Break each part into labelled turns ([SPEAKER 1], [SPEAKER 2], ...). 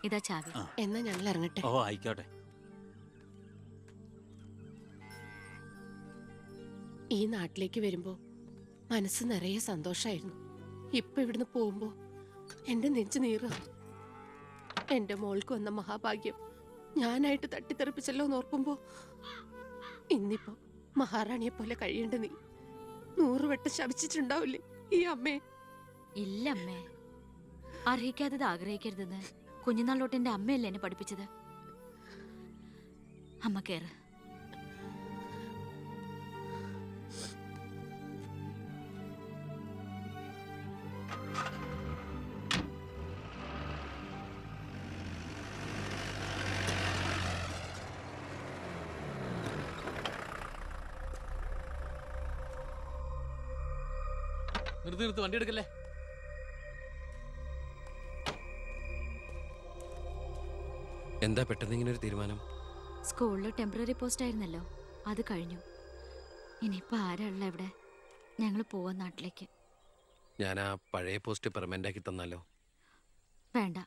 [SPEAKER 1] ഇതാ ചാവി.
[SPEAKER 2] എന്നാ ഞങ്ങൾ ഇറങ്ങട്ടെ.
[SPEAKER 3] ഓ ആയിക്കോട്ടെ.
[SPEAKER 2] ഈ നാട്ടിലേക്ക് വരുമ്പോ മനസ്സ് നിറയെ സന്തോഷായിരുന്നു. ഇപ്പൊ ഇവിടുന്ന് പോകുമ്പോ എന്റെ നെഞ്ചു നീറ. എന്റെ മോൾക്ക് വന്ന മഹാഭാഗ്യം ഞാനായിട്ട് തട്ടിത്തെറിപ്പിച്ചല്ലോ എന്നോർക്കുമ്പോ ഇന്നിപ്പോ മഹാറാണിയെ പോലെ കഴിയേണ്ട നീ 100 വട്ടം ശപിച്ചിട്ടുണ്ടാവില്ലേ ഈ അമ്മേ?
[SPEAKER 1] ഇല്ല അമ്മേ, അർഹിക്കാത്തത് ആഗ്രഹിക്കരുതെന്ന് കുഞ്ഞുനാളോട്ട് എന്റെ അമ്മയല്ലേ എന്നെ പഠിപ്പിച്ചത്. അമ്മ കേറ്.
[SPEAKER 3] നിർത്ത് വണ്ടി എടുക്കല്ലേ.
[SPEAKER 4] എന്താ പെട്ടെന്ന് ഇങ്ങനെ ഒരു തീരുമാനം?
[SPEAKER 1] സ്കൂളിൽ ടെമ്പററി പോസ്റ്റ് ആയിരുന്നല്ലോ, അത് കഴിഞ്ഞു. ഇനിയിപ്പോ ആരാ ഉള്ള ഇവിടെ? ഞങ്ങൾ പോവാൻ നാട്ടിലേക്ക്.
[SPEAKER 4] ഞാൻ ആ പഴയ പോസ്റ്റ് പെർമനന്റ് ആക്കി തന്നാലോ?
[SPEAKER 1] വേണ്ട,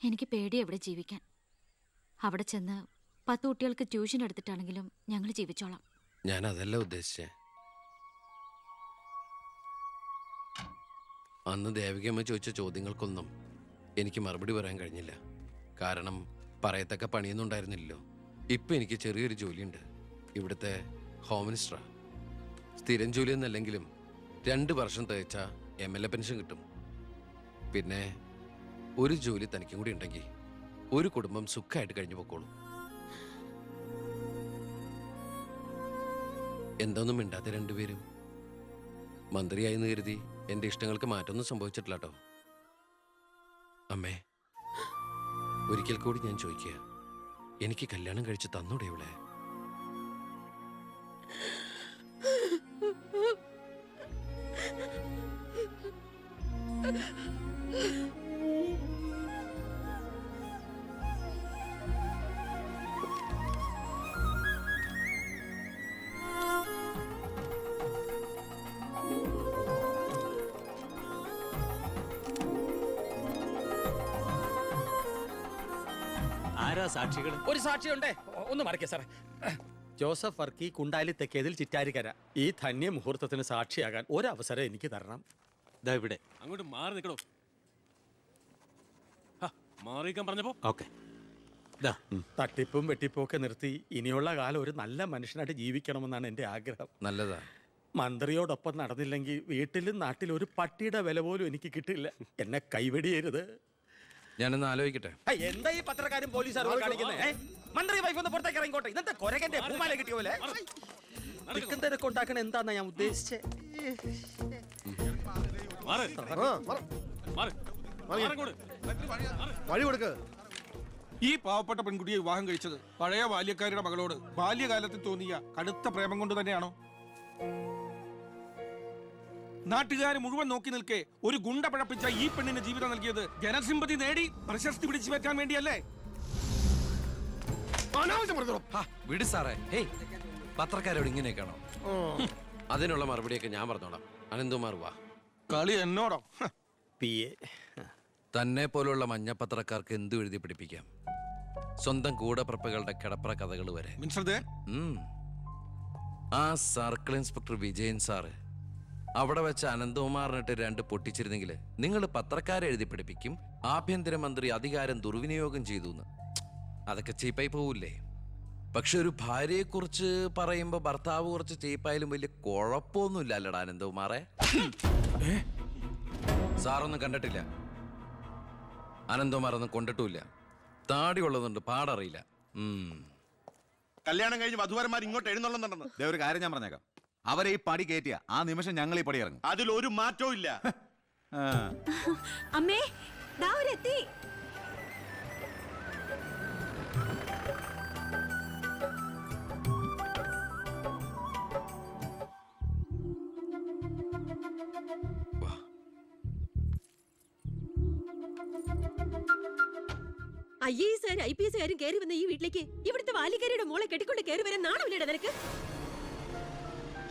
[SPEAKER 1] എനിക്ക് പേടിയാ ഇവിടെ ജീവിക്കാൻ. അവിടെ ചെന്ന് 10 കുട്ടികൾക്ക് ട്യൂഷൻ എടുത്തിട്ടാണെങ്കിലും ഞങ്ങൾ ജീവിച്ചോളാം.
[SPEAKER 4] ഞാൻ അതല്ല ഉദ്ദേശിച്ചേ. അന്ന് ദേവികമ്മ ചോദിച്ച ചോദ്യങ്ങൾക്കൊന്നും എനിക്ക് മറുപടി പറയാൻ കഴിഞ്ഞില്ല. കാരണം പറയത്തക്ക പണിയൊന്നും ഉണ്ടായിരുന്നില്ലല്ലോ. ഇപ്പം എനിക്ക് ചെറിയൊരു ജോലിയുണ്ട്, ഇവിടുത്തെ ഹോം മിനിസ്റ്ററാ. സ്ഥിരം ജോലിയൊന്നല്ലെങ്കിലും 2 വർഷം തികച്ച MLA പെൻഷൻ കിട്ടും. പിന്നെ ഒരു ജോലി തനിക്കും കൂടി ഉണ്ടെങ്കിൽ ഒരു കുടുംബം സുഖമായിട്ട് കഴിഞ്ഞു പോക്കോളും. എന്തൊന്നും മിണ്ടാത്ത രണ്ടുപേരും. മന്ത്രിയായെന്ന് കരുതി എന്റെ ഇഷ്ടങ്ങൾക്ക് മാറ്റമൊന്നും സംഭവിച്ചിട്ടില്ല കേട്ടോ. അമ്മേ, ഒരിക്കൽ കൂടി ഞാൻ ചോദിക്കുക, എനിക്ക് കല്യാണം കഴിച്ച് തന്നൂടെ ഇവിടെ?
[SPEAKER 3] ആരാ സാക്ഷികൾ?
[SPEAKER 5] ഒരു സാക്ഷിയുണ്ടേ, ഒന്ന് മറക്കേ സാറേ. ജോസഫ് വർക്കി, കുണ്ടാലി തെക്കേതിൽ, ചിറ്റാരിക്കര. ഈ ധന്യ മുഹൂർത്തത്തിന് സാക്ഷിയാകാൻ ഒരവസരം എനിക്ക് തരണം.
[SPEAKER 3] ദാ ഇവിടെ. അങ്ങോട്ട് മാറി നിൽക്കണോ? മാറിയിക്കാൻ പറഞ്ഞപ്പോ
[SPEAKER 5] ഓക്കെ. തട്ടിപ്പും വെട്ടിപ്പും ഒക്കെ നിർത്തി ഇനിയുള്ള കാലം ഒരു നല്ല മനുഷ്യനായിട്ട് ജീവിക്കണമെന്നാണ് എൻ്റെ ആഗ്രഹം.
[SPEAKER 4] നല്ലതാ.
[SPEAKER 5] മന്ത്രിയോടൊപ്പം നടന്നില്ലെങ്കിൽ വീട്ടിലും നാട്ടിലും ഒരു പട്ടിയുടെ വില പോലും എനിക്ക് കിട്ടില്ല. എന്നെ കൈവെടിയരുത്.
[SPEAKER 4] ഞാനൊന്ന് ആലോചിക്കട്ടെ.
[SPEAKER 5] എന്താ ഈ പത്രക്കാരും പോലീസുകാരും കാണിക്കുന്നത്? മന്ത്രി വൈഫ് ഒന്ന് പുറത്തേക്ക് ഇറങ്ങിക്കോട്ടെ. ഇന്നത്തെ കൊരകന്റെ പൂമാല കിട്ടിയ പോലെ തിരക്ക് ഉണ്ടാക്കണ എന്താന്നാ ഞാൻ ഉദ്ദേശിച്ചേ.
[SPEAKER 6] വഴി കൊടുക്ക്. ഈ പാവപ്പെട്ട പെൺകുട്ടിയെ വിവാഹം കഴിച്ചത് പഴയ ബാല്യക്കാരുടെ മകളോട് ബാല്യകാലത്തിൽ തോന്നിയ കടുത്ത പ്രേമം കൊണ്ട് തന്നെയാണോ? നാട്ടുകാർ മുഴുവൻ നോക്കി നിൽക്കെ ഒരു ഗുണ്ട പഴപ്പിച്ച ഈ പെണ്ണിന് ജീവിതം നൽകിയത് ജനസിമ്പതി നേടി പ്രശസ്തി പിടിച്ചു പറ്റാൻ വേണ്ടിയല്ലേ?
[SPEAKER 4] വിട് സാറേ. പത്രക്കാരോട് ഇങ്ങനെയൊക്കെയാണോ? അതിനുള്ള മറുപടിയൊക്കെ ഞാൻ പറഞ്ഞോളാം. അനന്തകുമാർ വാ.
[SPEAKER 6] കളി എന്നോടോ?
[SPEAKER 4] തന്നെ പോലുള്ള മഞ്ഞപ്പത്രക്കാർക്ക് എന്തു എഴുതി പിടിപ്പിക്കാം. സ്വന്തം കൂടപ്പിറപ്പുകളുടെ കിടപ്ര കഥകൾ വരെ. ആ സർക്കിൾ ഇൻസ്പെക്ടർ വിജയൻ സാറ് അവിടെ വെച്ച് അനന്തകുമാറിനിട്ട് 2 പൊട്ടിച്ചിരുന്നെങ്കിൽ നിങ്ങൾ പത്രക്കാരെ എഴുതി പിടിപ്പിക്കും ആഭ്യന്തരമന്ത്രി അധികാരം ദുർവിനിയോഗം ചെയ്തു എന്ന്. അതൊക്കെ ചീപ്പായി പോവില്ലേ? പക്ഷെ ഒരു ഭാര്യയെക്കുറിച്ച് പറയുമ്പോ ഭർത്താവ് കുറച്ച് ചീപ്പായാലും വലിയ കുഴപ്പമൊന്നുമില്ല അല്ലടാ അനന്തകുമാറെ. സാറൊന്നും കണ്ടിട്ടില്ല, അനന്തകുമാറൊന്നും കൊണ്ടിട്ടുമില്ല. താടി ഉള്ളതുകൊണ്ട് പാടറിയില്ല.
[SPEAKER 7] കല്യാണം കഴിഞ്ഞ് വധുവരന്മാർ ഇങ്ങോട്ട് എഴുന്നള്ളുന്നുണ്ടെന്ന്.
[SPEAKER 8] ഒരു കാര്യം ഞാൻ പറഞ്ഞേക്കാം, അവരെ ഈ പടി കയറ്റിയ ആ നിമിഷം ഞങ്ങൾ ഈ പടി ഇറങ്ങും.
[SPEAKER 7] അതിലൊരു മാറ്റവും ഇല്ല.
[SPEAKER 1] അമ്മേ, എത്തി.
[SPEAKER 9] IAS IPS കയറി വന്ന ഈ വീട്ടിലേക്ക് ഇവിടുത്തെ വാലിക്കാരിയുടെ മോളെ കെട്ടിക്കൊണ്ട് കയറി വരാൻ നാണമില്ലടാ നിനക്ക്?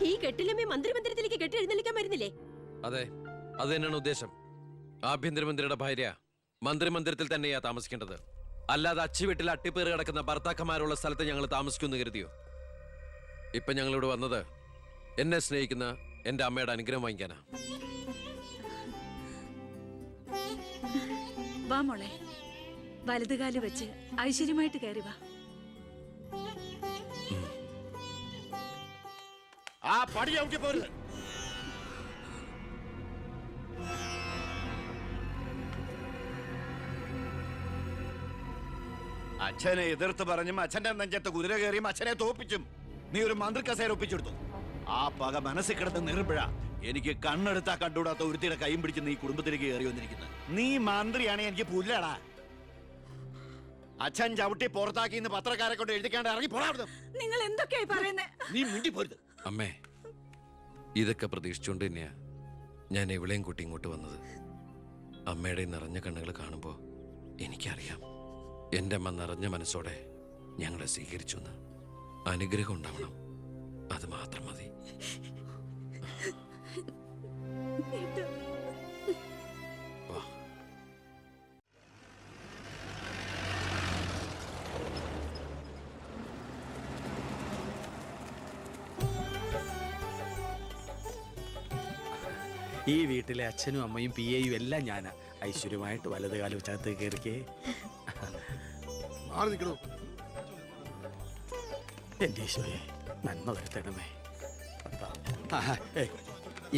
[SPEAKER 9] ഈ കെട്ടിലമ്മേ മന്ത്രിമന്ദിരത്തിലേക്ക് കെട്ടി എഴുന്നള്ളിക്കാൻ വരുന്നില്ലേ?
[SPEAKER 4] അതെ, അത് തന്നെയാണ് ഉദ്ദേശം. ആഭ്യന്തരമന്ത്രിയുടെ ഭാര്യ മന്ത്രിമന്ദിരത്തിൽ തന്നെയാ താമസിക്കേണ്ടത്. അല്ലാതെ അച്ചുവീട്ടിൽ അട്ടിപ്പേറ് കിടക്കുന്ന ഭർത്താക്കന്മാരുള്ള സ്ഥലത്ത് ഞങ്ങൾ താമസിക്കുമെന്ന് കരുതിയോ? ഇപ്പൊ ഞങ്ങളിവിടെ വന്നത് എന്നെ സ്നേഹിക്കുന്ന എന്റെ അമ്മയുടെ അനുഗ്രഹം വാങ്ങിക്കാനാ.
[SPEAKER 10] വാ മോളെ, വലതുകാല് വെച്ച് ഐശ്വര്യമായിട്ട് കയറി വാ.
[SPEAKER 7] ആ പടി ഔട്ടി പോരുത്. അച്ഛനെ എതിർത്ത് പറഞ്ഞും അച്ഛന്റെ നെഞ്ചത്ത് കുതിര കയറിയും അച്ഛനെ തോപ്പിച്ചും നീ ഒരു മന്ത്രി കസേര ഒപ്പിച്ചെടുത്തു. ആ പക മനസ്സിൽ കിടന്ന് നീറുമ്പോഴാ എനിക്ക് കണ്ണെടുത്താ കണ്ടുകൂടാത്ത ഒരുത്തിയുടെ കൈയും പിടിച്ച് നീ കുടുംബത്തിലേക്ക് കയറി വന്നിരിക്കുന്നത്. നീ മന്ത്രിയാണ്, എനിക്ക് പുല്ലാടാ. അച്ഛൻ ചവിട്ടി പുറത്താക്കി ഇന്ന് പത്രക്കാരെ കൊണ്ട് എഴുതിക്കാണ്ട് ഇറങ്ങി പോടാ.
[SPEAKER 10] നിങ്ങൾ എന്തൊക്കെയായി പറയുന്നേ?
[SPEAKER 7] നീ മിണ്ടി പോരുത്.
[SPEAKER 4] അമ്മേ, ഇതൊക്കെ പ്രതീക്ഷിച്ചുകൊണ്ട് തന്നെയാ ഞാൻ എവിടെയും കൂട്ടി ഇങ്ങോട്ട് വന്നത്. അമ്മയുടെ നിറഞ്ഞ കണ്ണുകൾ കാണുമ്പോൾ എനിക്കറിയാം എൻ്റെ അമ്മ നിറഞ്ഞ മനസ്സോടെ ഞങ്ങളെ സ്വീകരിച്ചു എന്ന്. അനുഗ്രഹം ഉണ്ടാവണം, അത് മാത്രം മതി. വാ.
[SPEAKER 5] ഈ വീട്ടിലെ അച്ഛനും അമ്മയും പി എയും എല്ലാം ഞാനാ. ഐശ്വര്യമായിട്ട് വലത് കാലം വെച്ചകത്ത് കയറിക്കേ.
[SPEAKER 6] മാറി നിൽക്കണോ?
[SPEAKER 5] എന്റെ ഈശോയെ നന്മ വരുത്തണമേ.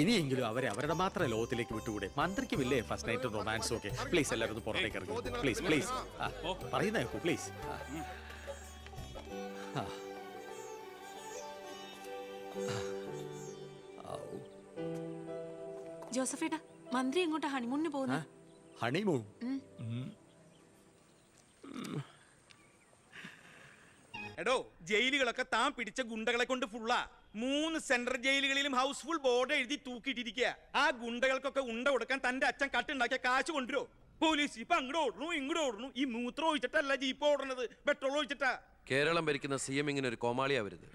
[SPEAKER 5] ഇനിയെങ്കിലും അവരെ അവരുടെ മാത്രം ലോകത്തിലേക്ക് വിട്ടുകൂടെ? മന്ത്രിക്കുമില്ലേ ഫസ്റ്റ് നൈറ്റ് റൊമാൻസും ഒക്കെ? പ്ലീസ് എല്ലാവരും ഒന്ന് പുറത്തേക്ക് ഇറങ്ങും. പ്ലീസ് പ്ലീസ് പറയുന്ന കേൾക്കൂ പ്ലീസ്.
[SPEAKER 10] ജോസഫേട്ടാ, മന്ത്രി എങ്ങോട്ടാ ഹണിമൂണിന് പോകുന്നു?
[SPEAKER 5] ഹണിമൂൺ?
[SPEAKER 11] എടോ, ജയിലുകളൊക്കെ താൻ പിടിച്ച ഗുണ്ടകളെ കൊണ്ട് ഫുള്ളാ. 3 സെൻട്രൽ ജയിലുകളിലും ഹൗസ്ഫുൾ ബോർഡ് എഴുതി തൂക്കിയിട്ടിരിക്കുക. ആ ഗുണ്ടകൾക്കൊക്കെ ഉണ്ട കൊടുക്കാൻ തന്റെ അച്ഛൻ കട്ടുണ്ടാക്കിയ കാശ് കൊണ്ടുവരോ? പോലീസ് ഇപ്പൊ അങ്ങോട്ട് ഓടുന്നു ഇങ്ങോട്ട് ഓടുന്നു. ഈ മൂത്രം ഒഴിച്ചിട്ടല്ല ജീപ്പ് ഓടുന്നത്, പെട്രോൾ ഒഴിച്ചിട്ടാ.
[SPEAKER 4] കേരളം ഭരിക്കുന്ന CM ഇങ്ങനെ ഒരു കോമാളിയാ വരുത്.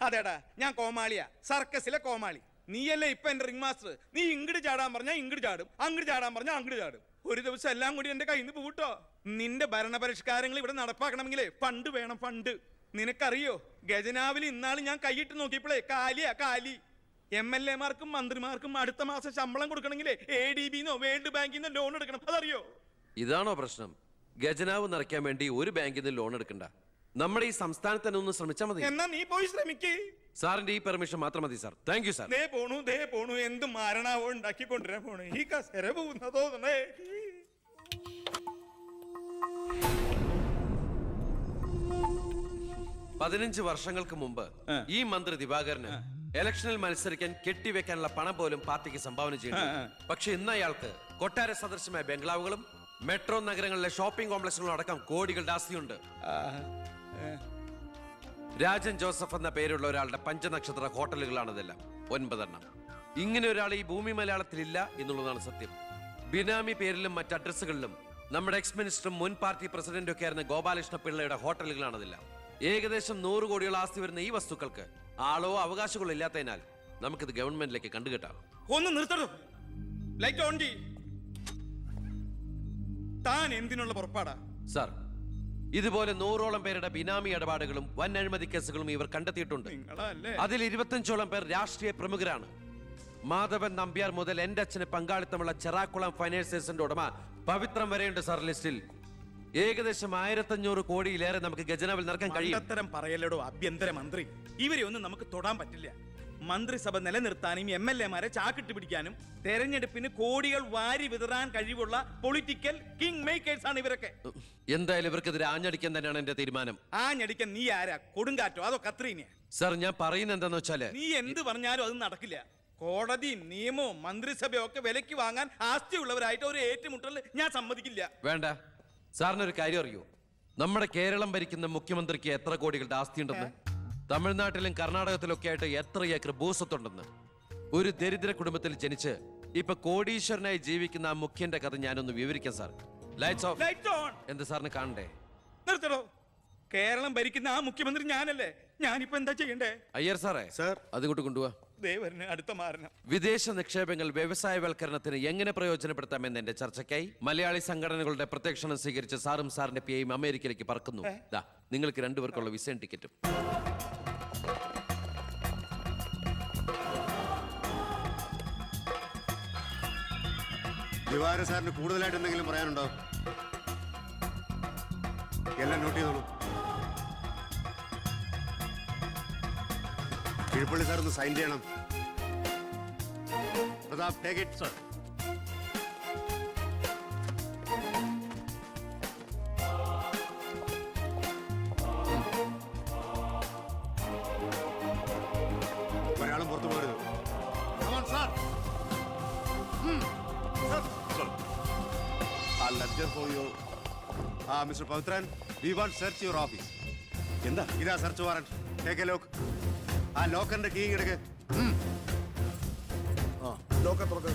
[SPEAKER 11] അതേടാ, ഞാൻ കോമാളിയാ, സർക്കസിലെ കോമാളി. നീയല്ലേ ഇപ്പൊ എന്റെ റിംഗ് മാസ്റ്റർ. നീ ഇങ്ങോട്ട് ചാടാൻ പറഞ്ഞാ ഇങ്ങോട്ട് ചാടും, അങ്ങോട്ട് ചാടാൻ പറഞ്ഞാ അങ്ങോട്ട് ചാടും. ഒരു ദിവസം എല്ലാം കൂടി എന്റെ കയ്യിൽ നിന്ന് പോട്ടോ. നിന്റെ ഭരണപരിഷ്കാരങ്ങൾ ഇവിടെ നടപ്പാക്കണമെങ്കിലേ ഫണ്ട് വേണം, ഫണ്ട്. നിനക്കറിയോ, ഖജനാവിൽ ഇന്നാള് ഞാൻ കൈയിട്ട് നോക്കിയപ്പോഴേ കാലിയാ കാലി. MLA മാർക്കും മന്ത്രിമാർക്കും അടുത്ത മാസം ശമ്പളം കൊടുക്കണമെങ്കിലേ ADB-ന്നോ വേൾഡ് ബാങ്കിന്നോ ലോൺ എടുക്കണം. അതറിയോ?
[SPEAKER 4] ഇതാണോ പ്രശ്നം? ഖജനാവ് നിറയ്ക്കാൻ വേണ്ടി ഒരു ബാങ്കിൽ നിന്ന് ലോൺ എടുക്കണ്ട. നമ്മുടെ ഈ സംസ്ഥാനത്ത് തന്നെ ഒന്ന് ശ്രമിച്ചാൽ മതി.
[SPEAKER 11] എന്നാ നീ പോയി ശ്രമിക്കേ.
[SPEAKER 4] സാറിന്റെ ഈ പെർമിഷൻ മാത്രം മതി സാർ. Thank you sir.
[SPEAKER 11] ദേ പോണു എന്ത് മാരണാവോ ഉണ്ടാക്കി കൊണ്ടുവരാൻ പോണേ. ഈ കസേര പോകുന്നതോ തോന്നണേ.
[SPEAKER 4] 15 വർഷങ്ങൾക്ക് മുമ്പ് ഈ മന്ത്രി ദിവാകരന് ഇലക്ഷനിൽ മത്സരിക്കാൻ കെട്ടിവെക്കാനുള്ള പണം പോലും പാർട്ടിക്ക് സംഭാവന ചെയ്യുന്നു. പക്ഷെ ഇന്ന് അയാൾക്ക് കൊട്ടാര സദൃശമായ ബംഗ്ലാവുകളും മെട്രോ നഗരങ്ങളിലെ ഷോപ്പിംഗ് കോംപ്ലക്സുകളും അടക്കം കോടികളുടെ ആസ്തിയുണ്ട്. രാജൻ ജോസഫ് എന്ന പേരുള്ള ഒരാളുടെ പഞ്ചനക്ഷത്ര ഹോട്ടലുകളാണിതെല്ലാം, 9 എണ്ണം. ഇങ്ങനെ ഒരാൾ ഈ ഭൂമി മലയാളത്തിലില്ല എന്നുള്ളതാണ് സത്യം. ബിനാമി പേരിലും മറ്റ് അഡ്രസ്സുകളിലും നമ്മുടെ എക്സ് മിനിസ്റ്ററും മുൻ പാർട്ടി പ്രസിഡന്റും ഒക്കെ ആയിരുന്ന ഗോപാലകൃഷ്ണ പിള്ളയുടെ ഹോട്ടലുകളാണിതെല്ലാം. ഏകദേശം 100 കോടിയോളം ആസ്തി വരുന്ന ഈ വസ്തുക്കൾക്ക് ആളോ അവകാശങ്ങളോ ഇല്ലാത്തതിനാൽ നമുക്കിത് ഗവൺമെന്റിലേക്ക് കണ്ടുകെട്ടാം.
[SPEAKER 11] ഒന്ന് നിർത്തണം. ലൈറ്റ് ഓൺ ചെയ്യ്. താൻ എന്തിനുള്ള പുറപ്പാടാ?
[SPEAKER 4] സാർ, ഇതുപോലെ 100ഓളം പേരുടെ ബിനാമി ഇടപാടുകളും വൻ അഴിമതി കേസുകളും ഇവർ കണ്ടെത്തിയിട്ടുണ്ട്. അതിൽ 25ഓളം പേർ രാഷ്ട്രീയ പ്രമുഖരാണ്. മാധവൻ നമ്പ്യാർ മുതൽ എന്റെ അച്ഛന് പങ്കാളിത്തമുള്ള ചെറാക്കുളം ഫൈനാൻസേഴ്സിന്റെ ഉടമ പവിത്രം വരെയുണ്ട് സാർ ലിസ്റ്റിൽ. ഏകദേശം 1500 കോടിയിലേറെ നമുക്ക് ഖജനാവിൽ നിറക്കാൻ കഴിയും.
[SPEAKER 11] അത്തരം പറയലടോ ആഭ്യന്തര മന്ത്രി. ഇവരെ ഒന്നും നമുക്ക് തൊടാൻ പറ്റില്ല. മന്ത്രിസഭ നിലനിർത്താനും MLA മാരെ ചാക്കിട്ട് പിടിക്കാനും തെരഞ്ഞെടുപ്പിന് കോടികൾ വാരി വിതറാൻ കഴിവുള്ള പൊളിറ്റിക്കൽ കിങ് മേക്കേഴ്സ് ആണ് ഇവരൊക്കെ.
[SPEAKER 4] എന്തായാലും ഇവർക്കെതിരെ ആഞ്ഞടിക്കാൻ തന്നെയാണ് എന്റെ തീരുമാനം.
[SPEAKER 11] ആഞ്ഞടിക്കാൻ നീ ആരാ? കൊടുങ്കാറ്റോ അതോ കത്രീനയാ?
[SPEAKER 4] സാർ, ഞാൻ പറയുന്നത് എന്താന്ന് വെച്ചാല്,
[SPEAKER 11] നീ എന്ത് പറഞ്ഞാലും അത് നടക്കില്ല. കോടതിയും നിയമവും മന്ത്രിസഭയും ഒക്കെ വിലക്ക് വാങ്ങാൻ ആസ്തിയുള്ളവരായിട്ട് ഒരു ഏറ്റുമുട്ടൽ ഞാൻ സമ്മതിക്കില്ല.
[SPEAKER 4] വേണ്ട. സാറിനൊരു കാര്യം അറിയൂ, നമ്മുടെ കേരളം ഭരിക്കുന്ന മുഖ്യമന്ത്രിക്ക് എത്ര കോടികളുടെ ആസ്തിയുണ്ടെന്ന്? തമിഴ്നാട്ടിലും കർണാടകത്തിലും ഒക്കെ ആയിട്ട് എത്ര ഏക്കർ ഭൂസ്വത്തുണ്ടെന്ന്? ഒരു ദരിദ്ര കുടുംബത്തിൽ ജനിച്ച് ഇപ്പൊ കോടീശ്വരനായി ജീവിക്കുന്ന ആ മുഖ്യന്റെ കഥ ഞാനൊന്ന് വിവരിക്കാം sir. Lights of.
[SPEAKER 11] Light on.
[SPEAKER 4] എന്ത് സാറിന് കാണണ്ടേ?
[SPEAKER 11] നിർത്തടോ. കേരളം ഭരിക്കുന്ന ആ മുഖ്യമന്ത്രി ഞാനല്ലേ. ഞാനിപ്പോ എന്താ ചെയ്യണ്ടേ?
[SPEAKER 4] അയ്യർ സാറേ, അതുകൊണ്ട് കൊണ്ടുപോവാ.
[SPEAKER 11] ദേവരന് അടുത്ത മാരണം.
[SPEAKER 4] വിദേശ നിക്ഷേപങ്ങൾ വ്യവസായവൽക്കരണത്തിന് എങ്ങനെ പ്രയോജനപ്പെടുത്താമെന്ന് എന്റെ ചർച്ചയ്ക്കായി മലയാളി സംഘടനകളുടെ പ്രത്യക്ഷണം സ്വീകരിച്ച് സാറും സാറിന്റെ പിയും അമേരിക്കയിലേക്ക് പറക്കുന്നു. ദാ നിങ്ങൾക്ക് രണ്ടുപേർക്കുള്ള വിസയും ടിക്കറ്റും.
[SPEAKER 12] ദിവാര സാറിന് കൂടുതലായിട്ട് എന്തെങ്കിലും പറയാനുണ്ടോ? എല്ലാം നോട്ട് ചെയ്തോളൂ. കിഴപ്പള്ളി സാർ ഒന്ന് സൈൻ ചെയ്യണം. Pratap, take it sir. ഒരാളും പുറത്തു പോകരുത്. Sir, I'll lecture for you. Mr. Pavitran, we want search your office. എന്താ? ഇതാ search warrant. Take a look. ആ ലോക്കറിന്റെ കീ എടുക്ക്. ലോക്കർ തുറക്ക്.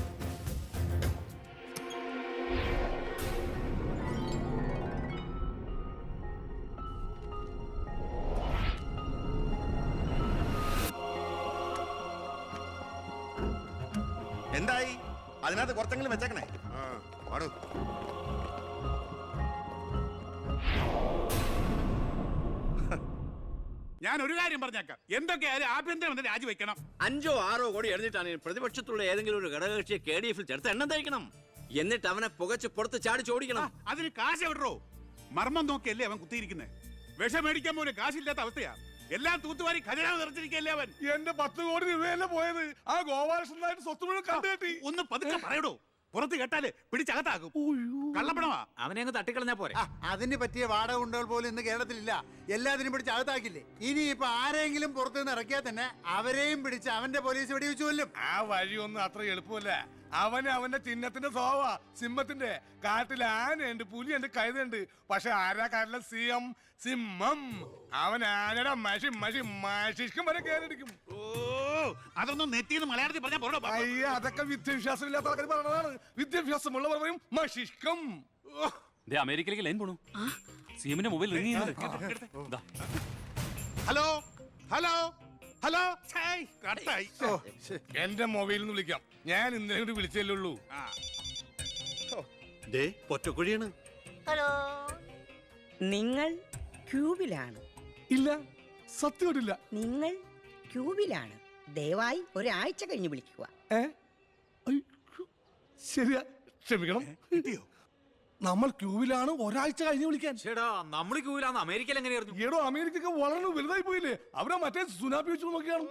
[SPEAKER 11] എന്തായി? അതിനകത്ത് കുറച്ചെങ്കിലും വെച്ചേക്കണേ.
[SPEAKER 12] പാടൂ.
[SPEAKER 11] ഞാൻ ഒരു കാര്യം പറഞ്ഞേക്കാം, എന്തൊക്കെയായാലും ആഭ്യന്തരം രാജിവെക്കണം.
[SPEAKER 5] 5 or 6 കോടി എഴുതിട്ടാണ് പ്രതിപക്ഷത്തുള്ള ഏതെങ്കിലും ഒരു ഘടകകക്ഷിയെ KDF-ൽ ചേർത്ത് എണ്ണം തയ്ക്കണം. എന്നിട്ട് അവനെ പുകച്ച് പുറത്ത് ചാടി ചോടിക്കണം.
[SPEAKER 11] അതിന് കാശ് എവിടോ? മർമ്മം നോക്കിയല്ലേ അവൻ കുത്തിയിരിക്കുന്നത്. വിഷം മേടിക്കാൻ പോലും കാശില്ലാത്ത അവസ്ഥയാ. എല്ലാം തൂത്തുവാരി ഖജനാവ് നിറച്ചിരിക്കല്ലേ അവൻ.
[SPEAKER 6] എന്റെ 10 കോടി രൂപയല്ലേ പോയത്. ആ ഗോപാലകൃഷ്ണനായിട്ട് സ്വത്ത് മുഴുവൻ കണ്ടുകെട്ടി.
[SPEAKER 11] ഒന്ന് പതുക്കെ പറയടോ, പുറത്ത് കേട്ടാല് പിടിച്ചകത്താക്കും. കള്ളപ്പണമാ.
[SPEAKER 5] അവനെ അങ്ങ് തട്ടിക്കളഞ്ഞാ പോരെ.
[SPEAKER 12] അതിന് പറ്റിയ വാടക ഉണ്ടകൾ പോലും ഇന്ന് കേരളത്തിലില്ല. എല്ലാത്തിനും പിടിച്ച് അകത്താക്കില്ലേ. ഇനി ഇപ്പൊ ആരെങ്കിലും പുറത്തുനിന്ന് ഇറക്കിയാൽ തന്നെ അവരെയും പിടിച്ച് അവന്റെ പോലീസ് വെടിവെച്ച് കൊല്ലും.
[SPEAKER 6] ആ വഴിയൊന്നും അത്ര എളുപ്പമല്ല. അവന് അവന്റെ ചിഹ്നത്തിന്റെ സ്വഭാവ. സിംഹത്തിന്റെ. കാട്ടിൽ ആനയുണ്ട്, പുലിയുണ്ട്, കഴുതുണ്ട്. പക്ഷെ ആരാ കാട്ടിലെ സിംഹം? സിംഹം. അവൻ ആനയുടെ മഷിക്കും വരെ കേരടിക്കും.
[SPEAKER 11] ഓ, അതൊന്നും നെറ്റിന്ന് മലയാളത്തിൽ പറഞ്ഞാ പോരോ.
[SPEAKER 6] അയ്യ, അതൊക്കെ വിദ്യാഭ്യാസം ഇല്ലാത്ത ആൾക്കാർ പറഞ്ഞതാണ്. വിദ്യാഭ്യാസമുള്ളവർ പറയും മഷിക്കും.
[SPEAKER 3] അമേരിക്കയിലേക്ക് ലൈൻ പോണു. സിഎമ്മിന്റെ മൊബൈൽ റിംഗ് ചെയ്യുന്നത്.
[SPEAKER 11] Hello hello hello. കട്ടായി.
[SPEAKER 6] എന്റെ മൊബൈലിൽ നിന്ന് വിളിക്കാം. ഞാൻ ഇന്നലെ കൂടി വിളിച്ചല്ലേ ഉള്ളൂ.
[SPEAKER 5] പൊറ്റക്കുഴിയാണ്.
[SPEAKER 9] ഹലോ, നിങ്ങൾ ക്യൂബിലാണ്?
[SPEAKER 6] ഇല്ല, സത്യമായിട്ടില്ല.
[SPEAKER 9] നിങ്ങൾ ക്യൂബിലാണ്. ദയവായി ഒരാഴ്ച കഴിഞ്ഞ് വിളിക്കുക.
[SPEAKER 6] ശരിയാ, ക്ഷമിക്കണം. നമ്മൾ ക്യൂവിലാണ്, ഒരാഴ്ച കഴിഞ്ഞ് വിളിക്കാൻ.
[SPEAKER 5] നമ്മൾ ക്യൂവിലാന്ന് അമേരിക്കയിൽ എങ്ങനെയായിരുന്നു?
[SPEAKER 6] ഏടോ, അമേരിക്ക വളരെ വലുതായി പോയില്ലേ. അവിടെ മറ്റേ സുനാപ്പി വെച്ച് നോക്കിയാണ്.